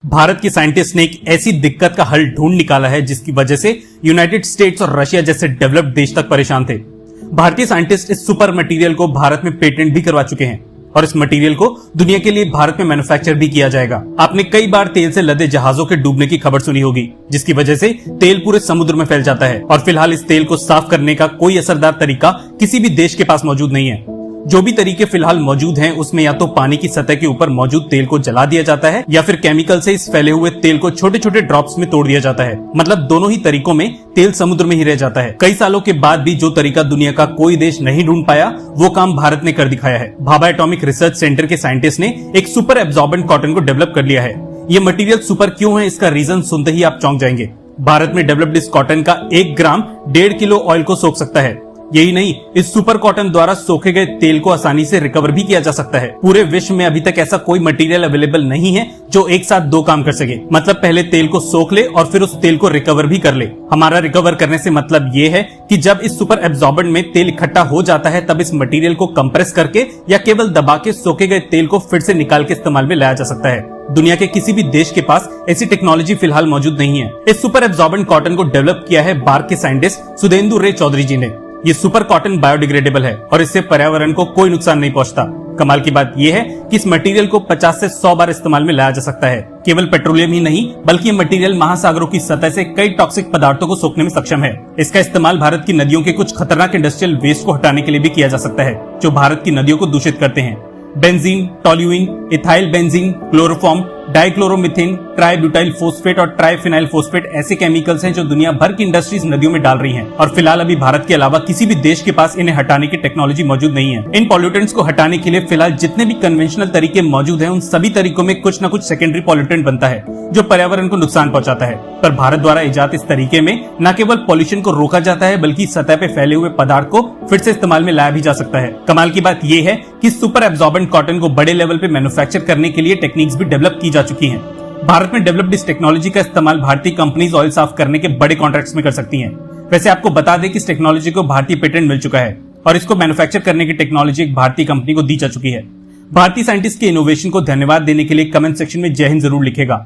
भारत के साइंटिस्ट ने एक ऐसी दिक्कत का हल ढूंढ निकाला है जिसकी वजह से यूनाइटेड स्टेट्स और रशिया जैसे डेवलप्ड देश तक परेशान थे। भारतीय साइंटिस्ट इस सुपर मटेरियल को भारत में पेटेंट भी करवा चुके हैं और इस मटेरियल को दुनिया के लिए भारत में मैन्युफैक्चर भी किया जाएगा। आपने कई बार तेल से लदे जहाजों के डूबने की खबर सुनी होगी, जिसकी वजह से तेल पूरे समुद्र में फैल जाता है और फिलहाल इस तेल को साफ करने का कोई असरदार तरीका किसी भी देश के पास मौजूद नहीं है। जो भी तरीके फिलहाल मौजूद हैं उसमें या तो पानी की सतह के ऊपर मौजूद तेल को जला दिया जाता है या फिर केमिकल से इस फैले हुए तेल को छोटे छोटे ड्रॉप्स में तोड़ दिया जाता है। मतलब दोनों ही तरीकों में तेल समुद्र में ही रह जाता है। कई सालों के बाद भी जो तरीका दुनिया का कोई देश नहीं ढूंढ पाया वो काम भारत ने कर दिखाया है। भाभा एटॉमिक रिसर्च सेंटर के साइंटिस्ट ने एक सुपर एब्जॉर्बेंट कॉटन को डेवलप कर लिया है। ये मटेरियल सुपर क्यों है, इसका रीजन सुनते ही आप चौंक जाएंगे। भारत में डेवलप्ड इस कॉटन का 1 ग्राम 1.5 किलो ऑयल को सोख सकता है। यही नहीं, इस सुपर कॉटन द्वारा सोखे गए तेल को आसानी से रिकवर भी किया जा सकता है। पूरे विश्व में अभी तक ऐसा कोई मटेरियल अवेलेबल नहीं है जो एक साथ 2 काम कर सके। मतलब पहले तेल को सोख ले और फिर उस तेल को रिकवर भी कर ले। हमारा रिकवर करने से मतलब ये है कि जब इस सुपर एब्जॉर्बेंट में तेल इकट्ठा हो जाता है तब इस मटेरियल को कंप्रेस करके या केवल दबा के सोखे गए तेल को फिर से निकाल के इस्तेमाल में लाया जा सकता है। दुनिया के किसी भी देश के पास ऐसी टेक्नोलॉजी फिलहाल मौजूद नहीं है। इस सुपर एब्जॉर्बेंट कॉटन को डेवलप किया है बार्क के साइंटिस्ट सुधेंदु रे चौधरी जी ने। ये सुपर कॉटन बायोडिग्रेडेबल है और इससे पर्यावरण को कोई नुकसान नहीं पहुंचता। कमाल की बात यह है कि इस मटेरियल को 50 से 100 बार इस्तेमाल में लाया जा सकता है। केवल पेट्रोलियम ही नहीं बल्कि ये मटेरियल महासागरों की सतह से कई टॉक्सिक पदार्थों को सोखने में सक्षम है। इसका इस्तेमाल भारत की नदियों के कुछ खतरनाक इंडस्ट्रियल वेस्ट को हटाने के लिए भी किया जा सकता है जो भारत की नदियों को दूषित करते हैं। Benzene, toluene, ethyl benzene, chloroform, dichloromethane, tributyl phosphate और ट्राइफिनाइल फोस्फेट ऐसे केमिकल्स हैं जो दुनिया भर की इंडस्ट्रीज नदियों में डाल रही हैं और फिलहाल अभी भारत के अलावा किसी भी देश के पास इन्हें हटाने की टेक्नोलॉजी मौजूद नहीं है। इन पॉल्यूटेंट्स को हटाने के लिए फिलहाल जितने भी कन्वेंशनल तरीके मौजूद हैं उन सभी तरीकों में कुछ न कुछ सेकेंडरी पॉल्यूटेंट बनता है जो पर्यावरण को नुकसान पहुंचाता है। पर भारत द्वारा इजाद इस तरीके में न केवल पॉल्यूशन को रोका जाता है बल्कि सतह पे फैले हुए पदार्थ को फिर से इस्तेमाल में लाया भी जा सकता है। कमाल की बात यह है कि सुपर एब्जॉर्बेंट कॉटन को बड़े लेवल पे मैन्युफैक्चर करने के लिए टेक्निक्स भी डेवलप की जा चुकी हैं। भारत में डेवलप्ड इस टेक्नोलॉजी का इस्तेमाल भारतीय कंपनीज ऑयल साफ करने के बड़े कॉन्ट्रैक्ट्स में कर सकती हैं। वैसे आपको बता दें कि इस टेक्नोलॉजी को भारतीय पेटेंट मिल चुका है और इसको मैन्युफैक्चर करने की टेक्नोलॉजी एक भारतीय कंपनी को दी जा चुकी है। भारतीय साइंटिस्ट के इनोवेशन को धन्यवाद देने के लिए कमेंट सेक्शन में जय हिंद जरूर लिखेगा।